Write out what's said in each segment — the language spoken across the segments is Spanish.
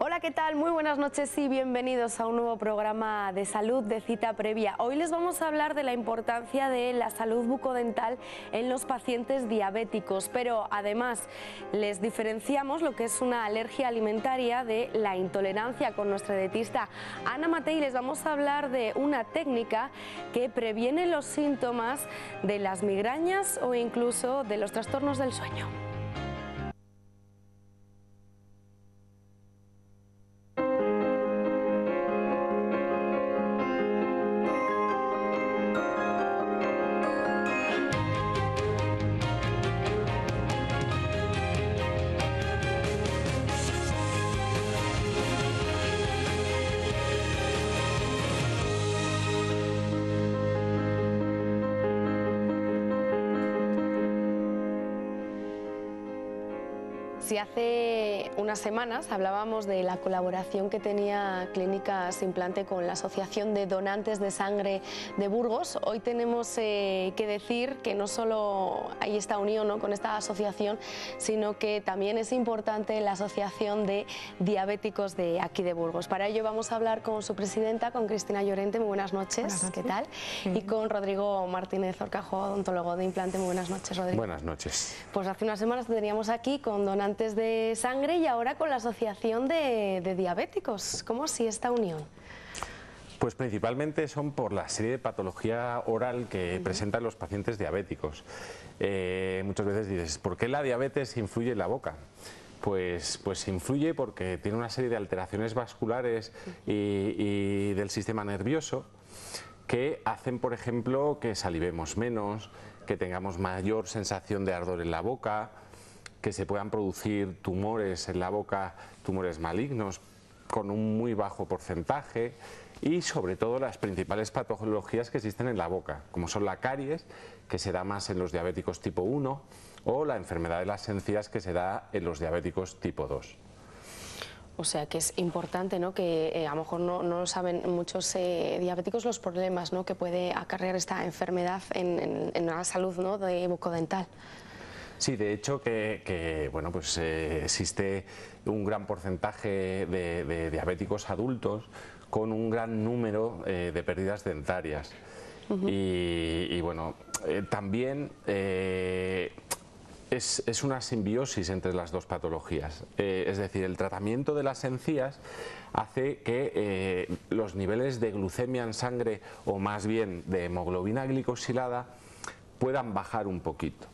Hola, ¿qué tal? Muy buenas noches y bienvenidos a un nuevo programa de salud de cita previa. Hoy les vamos a hablar de la importancia de la salud bucodental en los pacientes diabéticos, pero además les diferenciamos lo que es una alergia alimentaria de la intolerancia con nuestra dietista Ana Matei. Les vamos a hablar de una técnica que previene los síntomas de las migrañas o incluso de los trastornos del sueño. Si hace unas semanas hablábamos de la colaboración que tenía Clínicas Implante con la Asociación de Donantes de Sangre de Burgos, hoy tenemos que decir que no solo hay esta unión, ¿no?, con esta asociación, sino que también es importante la Asociación de Diabéticos de aquí de Burgos. Para ello vamos a hablar con su presidenta, con Cristina Llorente. Muy buenas noches. Buenas noches. ¿Qué tal? Sí. Y con Rodrigo Martínez Orcajo, odontólogo de Implante. Muy buenas noches, Rodrigo. Buenas noches. Pues hace unas semanas te teníamos aquí con donantes de sangre y ahora con la Asociación de Diabéticos. ¿Cómo así esta unión? Pues principalmente son por la serie de patología oral que presentan los pacientes diabéticos. Muchas veces dices, ¿por qué la diabetes influye en la boca? Pues influye porque tiene una serie de alteraciones vasculares y del sistema nervioso que hacen, por ejemplo, que salivemos menos, que tengamos mayor sensación de ardor en la boca, que se puedan producir tumores en la boca, tumores malignos con un muy bajo porcentaje y sobre todo las principales patologías que existen en la boca, como son la caries, que se da más en los diabéticos tipo 1, o la enfermedad de las encías, que se da en los diabéticos tipo 2. O sea que es importante, ¿no?, que a lo mejor no saben muchos diabéticos los problemas, ¿no?, que puede acarrear esta enfermedad en la salud, ¿no?, de bucodental. Sí, de hecho bueno, pues existe un gran porcentaje de diabéticos adultos con un gran número de pérdidas dentarias. Y bueno, también es una simbiosis entre las dos patologías. Es decir, el tratamiento de las encías hace que los niveles de glucemia en sangre, o más bien de hemoglobina glicosilada, puedan bajar un poquito.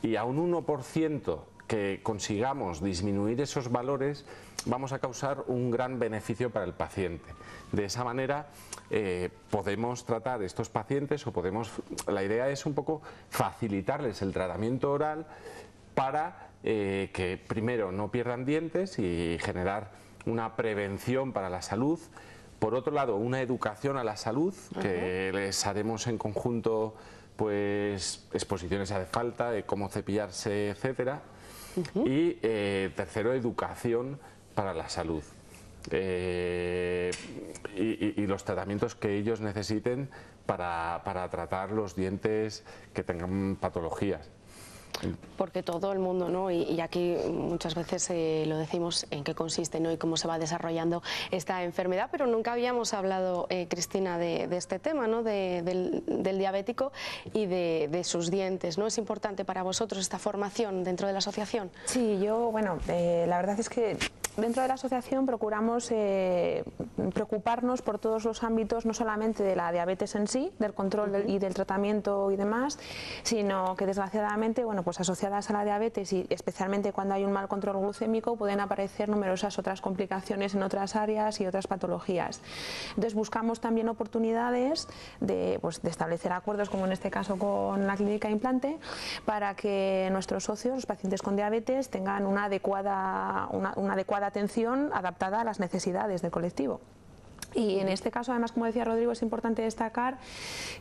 Y a un 1% que consigamos disminuir esos valores, vamos a causar un gran beneficio para el paciente. De esa manera podemos tratar estos pacientes, la idea es un poco facilitarles el tratamiento oral para que primero no pierdan dientes y generar una prevención para la salud. Por otro lado, una educación a la salud, que les haremos en conjunto, pues exposiciones si hace falta, de cómo cepillarse, etcétera. Y tercero, educación para la salud. Y los tratamientos que ellos necesiten para tratar los dientes que tengan patologías. Porque todo el mundo, ¿no?, y aquí muchas veces lo decimos en qué consiste, ¿no?, y cómo se va desarrollando esta enfermedad, pero nunca habíamos hablado, Cristina, de este tema, ¿no?, del diabético y de sus dientes, ¿no? ¿Es importante para vosotros esta formación dentro de la asociación? Sí, bueno, la verdad es que dentro de la asociación procuramos preocuparnos por todos los ámbitos, no solamente de la diabetes en sí, del control y del tratamiento y demás, sino que desgraciadamente, bueno, pues asociadas a la diabetes y especialmente cuando hay un mal control glucémico, pueden aparecer numerosas otras complicaciones en otras áreas y otras patologías. Entonces buscamos también oportunidades de establecer acuerdos, como en este caso con la Clínica Implante, para que nuestros socios, los pacientes con diabetes, tengan una adecuada atención adaptada a las necesidades del colectivo. Y en este caso, además, como decía Rodrigo, es importante destacar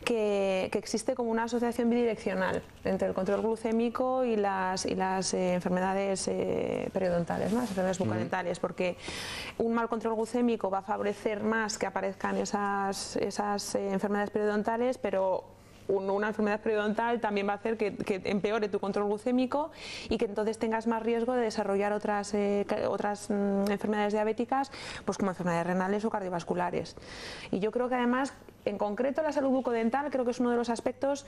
que existe como una asociación bidireccional entre el control glucémico y las enfermedades periodontales, ¿no?, las enfermedades bucodentales, porque un mal control glucémico va a favorecer más que aparezcan esas enfermedades periodontales, pero una enfermedad periodontal también va a hacer que empeore tu control glucémico y que entonces tengas más riesgo de desarrollar otras enfermedades diabéticas, pues como enfermedades renales o cardiovasculares. Y yo creo que además, en concreto, la salud bucodental creo que es uno de los aspectos,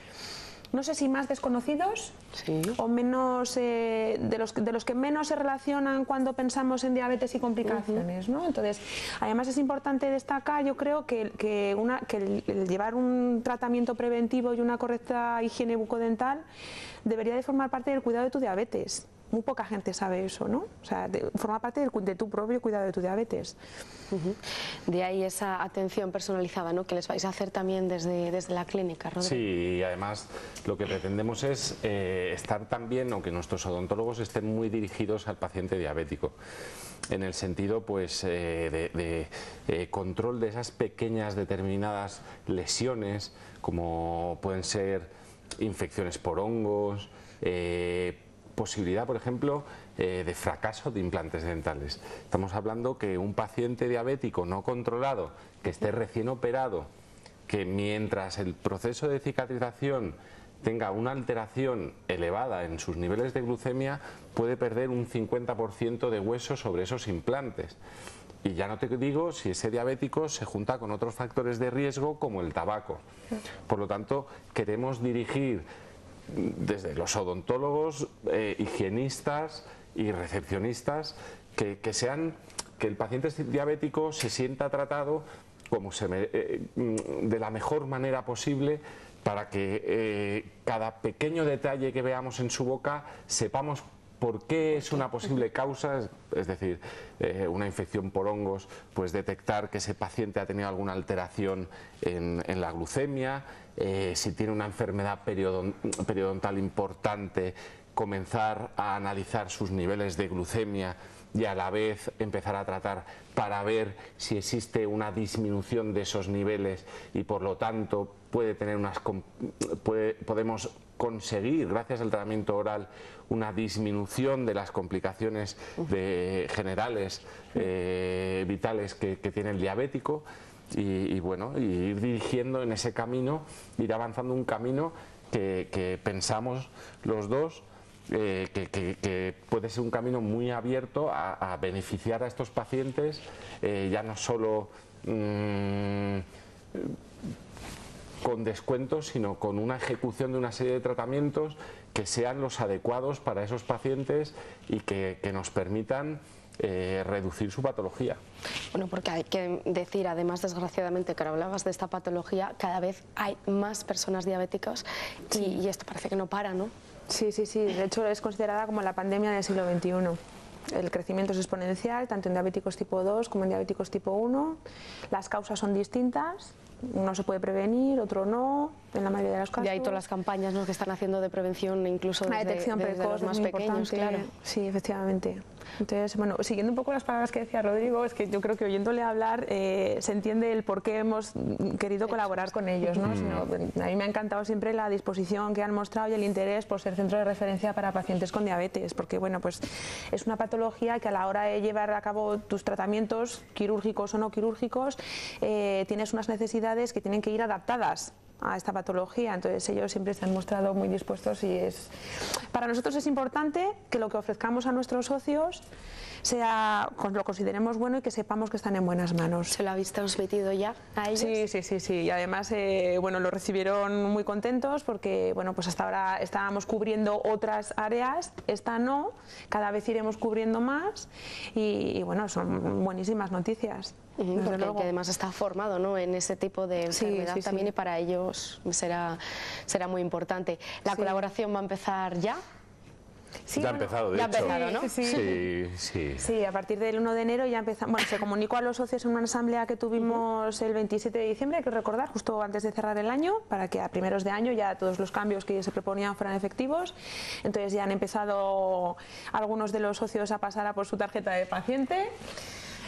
no sé si más desconocidos, sí, o menos de los que menos se relacionan cuando pensamos en diabetes y complicaciones, ¿no? Entonces, además es importante destacar, yo creo, que el llevar un tratamiento preventivo y una correcta higiene bucodental debería de formar parte del cuidado de tu diabetes. Muy poca gente sabe eso, ¿no? O sea, forma parte de tu propio cuidado de tu diabetes. De ahí esa atención personalizada, ¿no?, que les vais a hacer también desde la clínica, Rodrigo. Sí, y además lo que pretendemos es estar también, o que nuestros odontólogos estén muy dirigidos al paciente diabético, en el sentido pues de control de esas pequeñas determinadas lesiones, como pueden ser infecciones por hongos, posibilidad, por ejemplo, de fracaso de implantes dentales. Estamos hablando que un paciente diabético no controlado, que esté recién operado, que mientras el proceso de cicatrización tenga una alteración elevada en sus niveles de glucemia, puede perder un 50% de hueso sobre esos implantes. Y ya no te digo si ese diabético se junta con otros factores de riesgo como el tabaco. Por lo tanto, queremos dirigir desde los odontólogos, higienistas y recepcionistas, que el paciente diabético se sienta tratado de la mejor manera posible, para que cada pequeño detalle que veamos en su boca sepamos por qué es una posible causa, es decir, una infección por hongos, pues detectar que ese paciente ha tenido alguna alteración en la glucemia, si tiene una enfermedad periodontal importante, comenzar a analizar sus niveles de glucemia y a la vez empezar a tratar para ver si existe una disminución de esos niveles y por lo tanto podemos conseguir, gracias al tratamiento oral, una disminución de las complicaciones generales vitales que tiene el diabético y bueno, ir dirigiendo en ese camino, ir avanzando un camino que pensamos los dos que puede ser un camino muy abierto a beneficiar a estos pacientes, ya no solo con descuentos, sino con una ejecución de una serie de tratamientos que sean los adecuados para esos pacientes y que nos permitan reducir su patología. Bueno, porque hay que decir, además, desgraciadamente, que ahora hablabas de esta patología, cada vez hay más personas diabéticas y esto parece que no para, ¿no? Sí, de hecho es considerada como la pandemia del siglo XXI. El crecimiento es exponencial, tanto en diabéticos tipo 2 como en diabéticos tipo 1. Las causas son distintas, uno se puede prevenir, otro no, en la mayoría de los casos. Y hay todas las campañas, ¿no?, que están haciendo de prevención, incluso la detección precoz, los más pequeños, claro. Sí, efectivamente. Entonces, bueno, siguiendo un poco las palabras que decía Rodrigo, es que yo creo que oyéndole hablar se entiende el por qué hemos querido colaborar con ellos, ¿no? A mí me ha encantado siempre la disposición que han mostrado y el interés por ser centro de referencia para pacientes con diabetes, porque bueno, pues es una patología que a la hora de llevar a cabo tus tratamientos, quirúrgicos o no quirúrgicos, tienes unas necesidades que tienen que ir adaptadas a esta patología, entonces ellos siempre se han mostrado muy dispuestos y para nosotros es importante que lo que ofrezcamos a nuestros socios lo consideremos bueno y que sepamos que están en buenas manos. ¿Se lo habéis transmitido ya a ellos? Sí, y además bueno, lo recibieron muy contentos porque bueno, pues hasta ahora estábamos cubriendo otras áreas, esta no, cada vez iremos cubriendo más y bueno, son buenísimas noticias. Porque que además está formado, ¿no?, en ese tipo de enfermedad también, y para ellos será muy importante. ¿La colaboración va a empezar ya? Sí, ya ha empezado, de hecho. Ya ha empezado, ¿no? Sí, a partir del 1 de enero ya empezamos. Bueno, se comunicó a los socios en una asamblea que tuvimos el 27 de diciembre, hay que recordar, justo antes de cerrar el año, para que a primeros de año ya todos los cambios que se proponían fueran efectivos. Entonces ya han empezado algunos de los socios a pasar a por su tarjeta de paciente.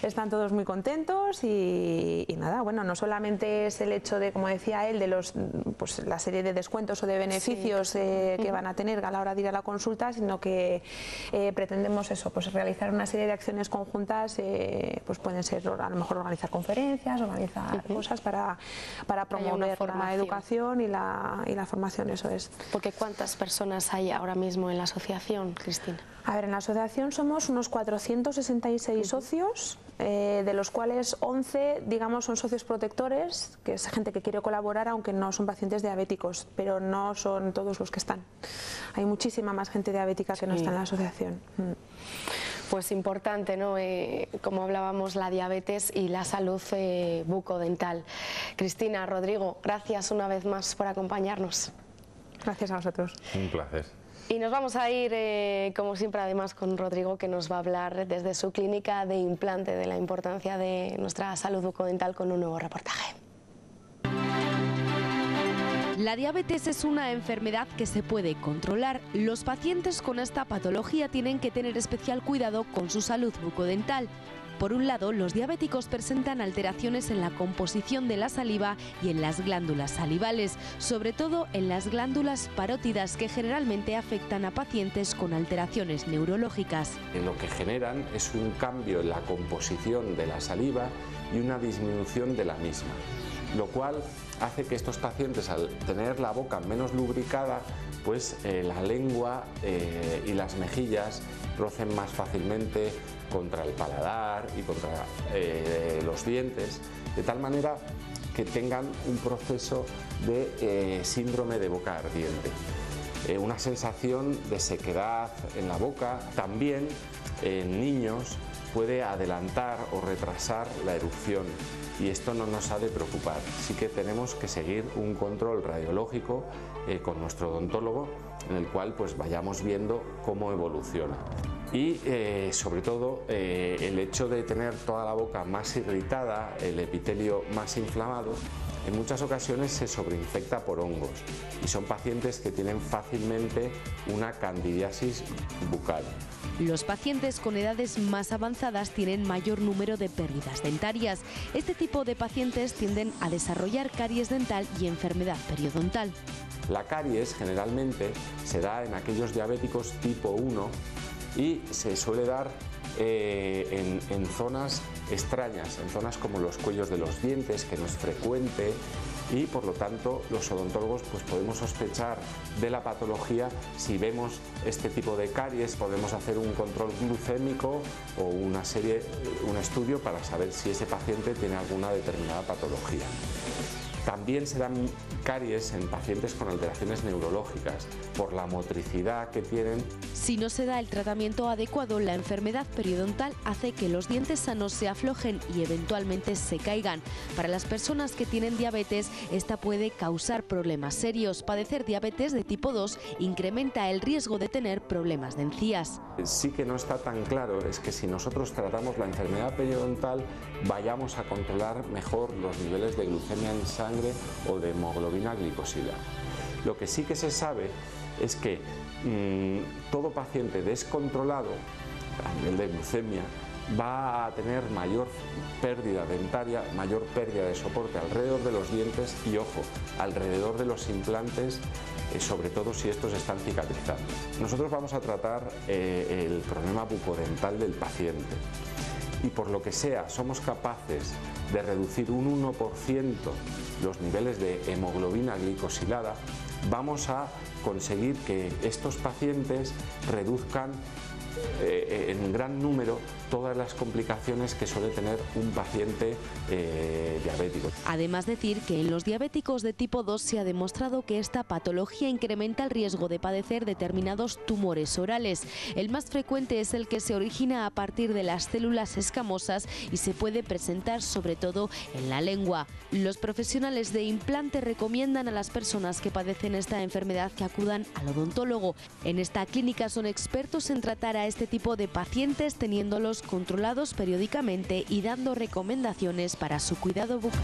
están todos muy contentos y nada, bueno, no solamente es el hecho de, como decía él, de la serie de descuentos o de beneficios que van a tener a la hora de ir a la consulta, sino que pretendemos eso, pues realizar una serie de acciones conjuntas, pues pueden ser a lo mejor organizar conferencias, organizar cosas para promover la educación y la formación, eso es. Porque ¿cuántas personas hay ahora mismo en la asociación, Cristina? A ver, en la asociación somos unos 466 socios, de los cuales 11, digamos, son socios protectores, que es gente que quiere colaborar aunque no son pacientes diabéticos, pero no son todos los que están. Hay muchísima más gente diabética que no está en la asociación. Pues importante, ¿no? Como hablábamos, la diabetes y la salud bucodental. Cristina, Rodrigo, gracias una vez más por acompañarnos. Gracias a vosotros. Un placer. Y nos vamos a ir, como siempre, además con Rodrigo, que nos va a hablar desde su clínica de implante de la importancia de nuestra salud bucodental con un nuevo reportaje. La diabetes es una enfermedad que se puede controlar. Los pacientes con esta patología tienen que tener especial cuidado con su salud bucodental. Por un lado, los diabéticos presentan alteraciones en la composición de la saliva y en las glándulas salivales, sobre todo en las glándulas parótidas, que generalmente afectan a pacientes con alteraciones neurológicas. Lo que generan es un cambio en la composición de la saliva y una disminución de la misma, lo cual hace que estos pacientes, al tener la boca menos lubricada, pues la lengua y las mejillas rocen más fácilmente contra el paladar y contra los dientes, de tal manera que tengan un proceso de síndrome de boca ardiente, una sensación de sequedad en la boca. También en niños puede adelantar o retrasar la erupción, y esto no nos ha de preocupar. Sí que tenemos que seguir un control radiológico con nuestro odontólogo, en el cual pues vayamos viendo cómo evoluciona. Y sobre todo el hecho de tener toda la boca más irritada, el epitelio más inflamado, en muchas ocasiones se sobreinfecta por hongos, y son pacientes que tienen fácilmente una candidiasis bucal. Los pacientes con edades más avanzadas tienen mayor número de pérdidas dentarias. Este tipo de pacientes tienden a desarrollar caries dental y enfermedad periodontal. La caries generalmente se da en aquellos diabéticos tipo 1 y se suele dar en zonas extrañas, en zonas como los cuellos de los dientes, que no es frecuente, y por lo tanto los odontólogos pues podemos sospechar de la patología. Si vemos este tipo de caries, podemos hacer un control glucémico o un estudio para saber si ese paciente tiene alguna determinada patología. También se dan caries en pacientes con alteraciones neurológicas por la motricidad que tienen. Si no se da el tratamiento adecuado, la enfermedad periodontal hace que los dientes sanos se aflojen y eventualmente se caigan. Para las personas que tienen diabetes, esta puede causar problemas serios. Padecer diabetes de tipo 2 incrementa el riesgo de tener problemas de encías. Sí que no está tan claro es que si nosotros tratamos la enfermedad periodontal vayamos a controlar mejor los niveles de glucemia en sangre o de hemoglobina glicosilada. Lo que sí que se sabe es que todo paciente descontrolado a nivel de glucemia va a tener mayor pérdida dentaria, mayor pérdida de soporte alrededor de los dientes y, ojo, alrededor de los implantes, sobre todo si estos están cicatrizando. Nosotros vamos a tratar el problema bucodental del paciente, y por lo que sea somos capaces de reducir un 1% los niveles de hemoglobina glicosilada, vamos a conseguir que estos pacientes reduzcan en gran número todas las complicaciones que suele tener un paciente diabético. Además, decir que en los diabéticos de tipo 2 se ha demostrado que esta patología incrementa el riesgo de padecer determinados tumores orales. El más frecuente es el que se origina a partir de las células escamosas y se puede presentar sobre todo en la lengua. Los profesionales de implante recomiendan a las personas que padecen esta enfermedad que acudan al odontólogo. En esta clínica son expertos en tratar a este tipo de pacientes, teniéndolos controlados periódicamente y dando recomendaciones para su cuidado bucal.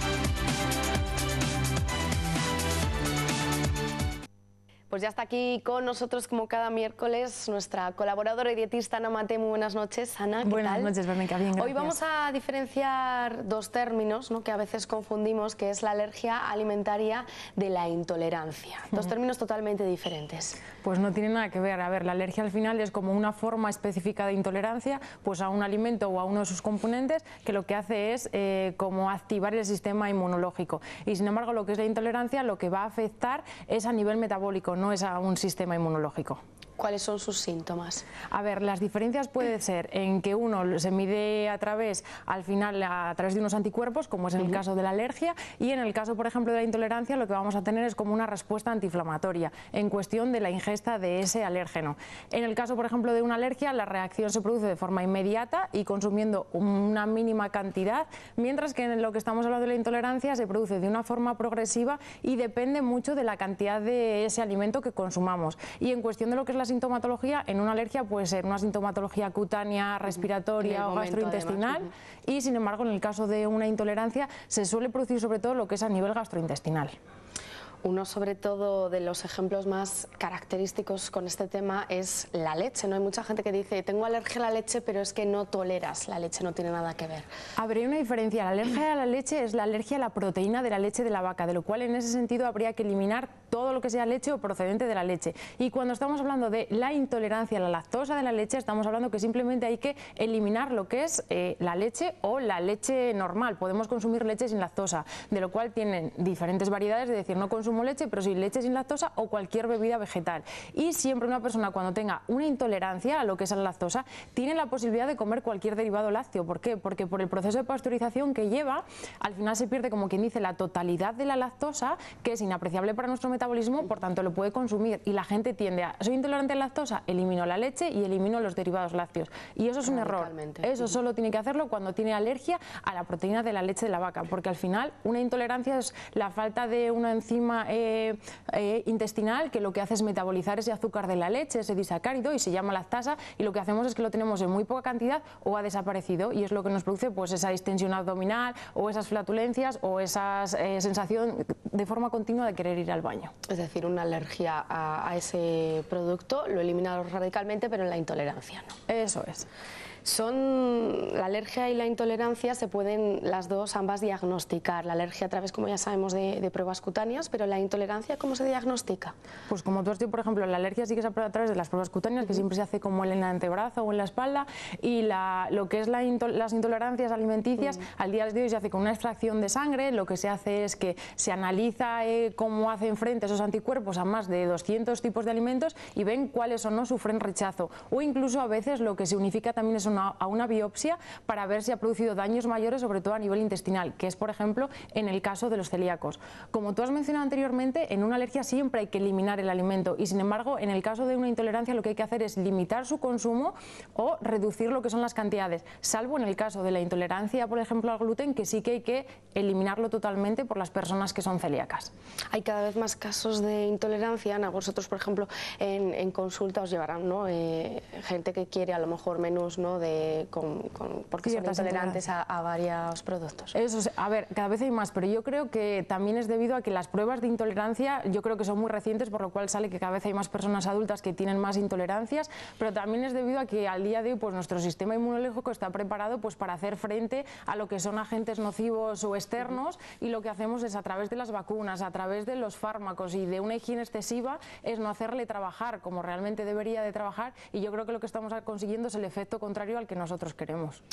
Pues ya está aquí con nosotros como cada miércoles nuestra colaboradora y dietista Ana Mate. Muy buenas noches, Ana. ¿Qué buenas tal? Noches, Verónica. Bien, gracias. Hoy vamos a diferenciar dos términos, ¿no?, que a veces confundimos, que es la alergia alimentaria de la intolerancia. Dos términos totalmente diferentes. Pues no tiene nada que ver. A ver, la alergia al final es como una forma específica de intolerancia pues a un alimento o a uno de sus componentes, que lo que hace es como activar el sistema inmunológico. Y sin embargo, lo que es la intolerancia lo que va a afectar es a nivel metabólico, no es a un sistema inmunológico. ¿Cuáles son sus síntomas? A ver, las diferencias pueden ser en que uno se mide a través de unos anticuerpos, como es en el caso de la alergia, y en el caso, por ejemplo, de la intolerancia, lo que vamos a tener es como una respuesta antiinflamatoria en cuestión de la ingesta de ese alérgeno. En el caso, por ejemplo, de una alergia, la reacción se produce de forma inmediata y consumiendo una mínima cantidad, mientras que en lo que estamos hablando de la intolerancia se produce de una forma progresiva y depende mucho de la cantidad de ese alimento que consumamos. Y en cuestión de lo que es la sintomatología, en una alergia puede ser una sintomatología cutánea, respiratoria o gastrointestinal, además, y sin embargo en el caso de una intolerancia se suele producir sobre todo lo que es a nivel gastrointestinal. Uno sobre todo de los ejemplos más característicos con este tema es la leche, ¿no? Hay mucha gente que dice, tengo alergia a la leche, pero es que no toleras la leche, no tiene nada que ver. Habría una diferencia. La alergia a la leche es la alergia a la proteína de la leche de la vaca, de lo cual en ese sentido habría que eliminar todo lo que sea leche o procedente de la leche. Y cuando estamos hablando de la intolerancia a la lactosa de la leche, estamos hablando que simplemente hay que eliminar lo que es la leche o la leche normal. Podemos consumir leche sin lactosa, de lo cual tienen diferentes variedades, de decir, no consumo leche, pero sí leche sin lactosa o cualquier bebida vegetal. Y siempre una persona cuando tenga una intolerancia a lo que es la lactosa tiene la posibilidad de comer cualquier derivado lácteo. ¿Por qué? Porque por el proceso de pasteurización que lleva, al final se pierde, como quien dice, la totalidad de la lactosa, que es inapreciable para nuestro metabolismo, por tanto lo puede consumir. Y la gente tiende a, soy intolerante a la lactosa, elimino la leche y elimino los derivados lácteos. Y eso es un error. Eso solo tiene que hacerlo cuando tiene alergia a la proteína de la leche de la vaca, porque al final una intolerancia es la falta de una enzima intestinal que lo que hace es metabolizar ese azúcar de la leche, ese disacárido, y se llama lactasa, y lo que hacemos es que lo tenemos en muy poca cantidad o ha desaparecido, y es lo que nos produce pues esa distensión abdominal o esas flatulencias o esa sensación de forma continua de querer ir al baño. Es decir, una alergia a ese producto lo elimina radicalmente, pero en la intolerancia no. Eso es. La alergia y la intolerancia se pueden las dos ambas diagnosticar. La alergia a través, como ya sabemos, de pruebas cutáneas, pero la intolerancia, ¿cómo se diagnostica? Pues como tú has dicho, por ejemplo, la alergia sí que se hace a través de las pruebas cutáneas, que siempre se hace como en el antebrazo o en la espalda, y lo que es las intolerancias alimenticias, al día de hoy se hace con una extracción de sangre. Lo que se hace es que se analiza cómo hacen frente esos anticuerpos a más de 200 tipos de alimentos y ven cuáles o no sufren rechazo, o incluso a veces lo que se unifica también es a una biopsia para ver si ha producido daños mayores, sobre todo a nivel intestinal, que es, por ejemplo, en el caso de los celíacos. Como tú has mencionado anteriormente, en una alergia siempre hay que eliminar el alimento, y sin embargo, en el caso de una intolerancia lo que hay que hacer es limitar su consumo o reducir lo que son las cantidades, salvo en el caso de la intolerancia, por ejemplo, al gluten, que sí que hay que eliminarlo totalmente por las personas que son celíacas. Hay cada vez más casos de intolerancia. Ana, vosotros, por ejemplo, en consulta os llevarán, ¿no?, gente que quiere a lo mejor menús, ¿no?, porque son intolerantes a varios productos. Eso, a ver, cada vez hay más, pero yo creo que también es debido a que las pruebas de intolerancia, yo creo que son muy recientes, por lo cual sale que cada vez hay más personas adultas que tienen más intolerancias, pero también es debido a que al día de hoy pues nuestro sistema inmunológico está preparado pues para hacer frente a lo que son agentes nocivos o externos, y lo que hacemos es, a través de las vacunas, a través de los fármacos y de una higiene excesiva, es no hacerle trabajar como realmente debería de trabajar, y yo creo que lo que estamos consiguiendo es el efecto contrario al que nosotros queremos.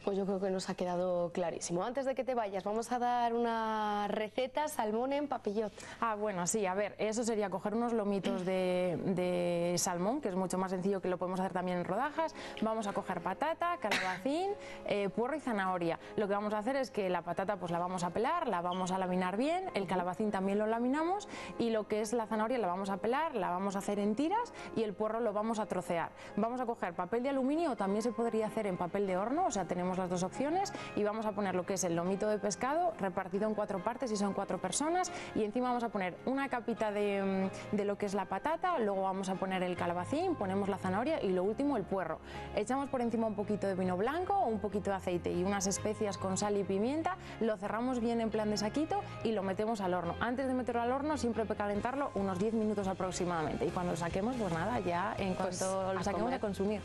Pues yo creo que nos ha quedado clarísimo. Antes de que te vayas, vamos a dar una receta: salmón en papillot. Ah, bueno, sí, a ver, eso sería coger unos lomitos de salmón, que es mucho más sencillo, que lo podemos hacer también en rodajas. Vamos a coger patata, calabacín, puerro y zanahoria. Lo que vamos a hacer es que la patata pues la vamos a pelar, la vamos a laminar bien, el calabacín también lo laminamos, y lo que es la zanahoria la vamos a pelar, la vamos a hacer en tiras, y el puerro lo vamos a trocear. Vamos a coger papel de aluminio, o también se podría podría hacer en papel de horno, o sea, tenemos las dos opciones, y vamos a poner lo que es el lomito de pescado repartido en 4 partes y son 4 personas, y encima vamos a poner una capita de lo que es la patata, luego vamos a poner el calabacín, ponemos la zanahoria y lo último el puerro. Echamos por encima un poquito de vino blanco, un poquito de aceite y unas especias con sal y pimienta, lo cerramos bien en plan de saquito y lo metemos al horno. Antes de meterlo al horno siempre hay que calentarlo unos 10 minutos aproximadamente, y cuando lo saquemos, pues nada, ya en cuanto lo saquemos a consumir.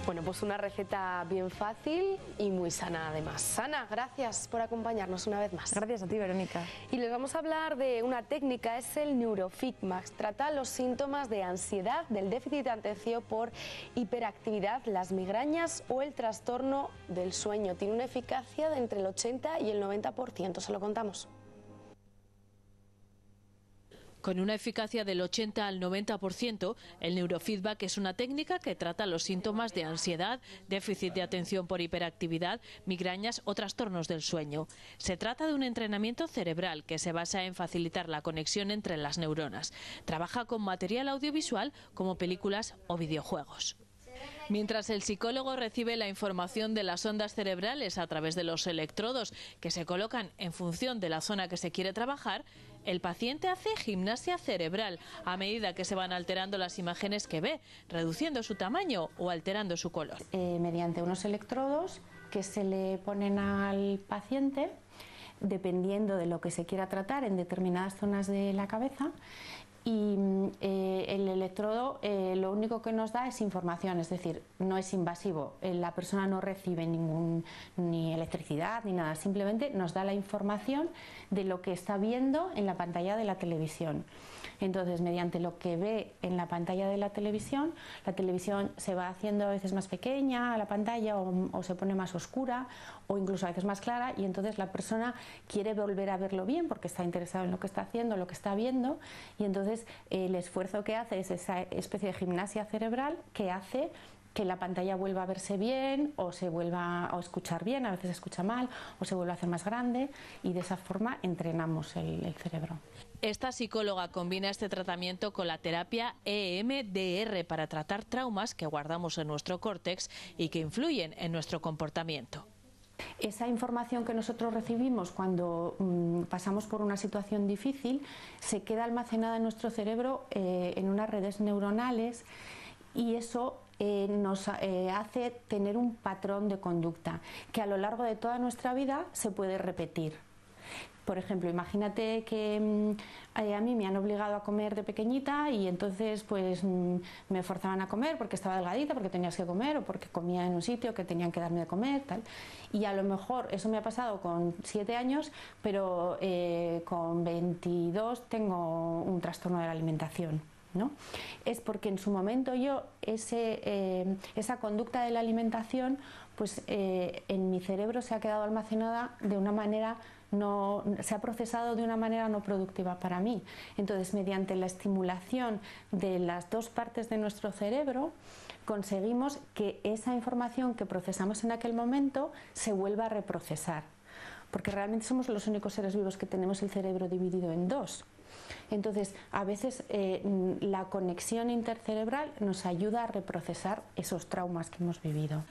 Bueno, pues una receta bien fácil y muy sana además. Ana, gracias por acompañarnos una vez más. Gracias a ti, Verónica. Y les vamos a hablar de una técnica, es el Neurofeedback. Trata los síntomas de ansiedad, del déficit de atención por hiperactividad, las migrañas o el trastorno del sueño. Tiene una eficacia de entre el 80 y el 90%, se lo contamos. Con una eficacia del 80 al 90%, el neurofeedback es una técnica que trata los síntomas de ansiedad, déficit de atención por hiperactividad, migrañas o trastornos del sueño. Se trata de un entrenamiento cerebral que se basa en facilitar la conexión entre las neuronas. Trabaja con material audiovisual como películas o videojuegos. Mientras el psicólogo recibe la información de las ondas cerebrales a través de los electrodos que se colocan en función de la zona que se quiere trabajar, el paciente hace gimnasia cerebral a medida que se van alterando las imágenes que ve, reduciendo su tamaño o alterando su color. Mediante unos electrodos que se le ponen al paciente, dependiendo de lo que se quiera tratar en determinadas zonas de la cabeza, y el electrodo lo único que nos da es información, es decir, no es invasivo, la persona no recibe ni electricidad ni nada, simplemente nos da la información de lo que está viendo en la pantalla de la televisión. Entonces, mediante lo que ve en la pantalla de la televisión se va haciendo a veces más pequeña la pantalla o se pone más oscura o incluso a veces más clara, y entonces la persona quiere volver a verlo bien porque está interesado en lo que está haciendo, lo que está viendo, y entonces el esfuerzo que hace es esa especie de gimnasia cerebral que hace que la pantalla vuelva a verse bien o se vuelva a escuchar bien, a veces se escucha mal o se vuelve a hacer más grande, y de esa forma entrenamos el cerebro. Esta psicóloga combina este tratamiento con la terapia EMDR para tratar traumas que guardamos en nuestro córtex y que influyen en nuestro comportamiento. Esa información que nosotros recibimos cuando pasamos por una situación difícil se queda almacenada en nuestro cerebro en unas redes neuronales, y eso nos hace tener un patrón de conducta que a lo largo de toda nuestra vida se puede repetir. Por ejemplo, imagínate que a mí me han obligado a comer de pequeñita y entonces pues me forzaban a comer porque estaba delgadita, porque tenías que comer o porque comía en un sitio que tenían que darme de comer, tal. Y a lo mejor eso me ha pasado con 7 años, pero con 22 tengo un trastorno de la alimentación, ¿no? Es porque en su momento yo esa conducta de la alimentación pues en mi cerebro se ha quedado almacenada de una manera se ha procesado de una manera no productiva para mí. Entonces, mediante la estimulación de las dos partes de nuestro cerebro, conseguimos que esa información que procesamos en aquel momento se vuelva a reprocesar, porque realmente somos los únicos seres vivos que tenemos el cerebro dividido en dos. Entonces, a veces la conexión intercerebral nos ayuda a reprocesar esos traumas que hemos vivido.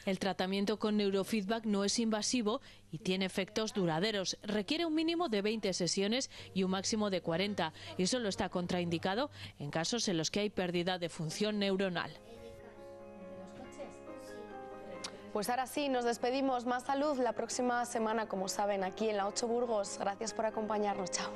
El tratamiento con neurofeedback no es invasivo y tiene efectos duraderos. Requiere un mínimo de 20 sesiones y un máximo de 40, y solo está contraindicado en casos en los que hay pérdida de función neuronal. Pues ahora sí, nos despedimos. Más salud la próxima semana, como saben, aquí en La 8 Burgos. Gracias por acompañarnos. Chao.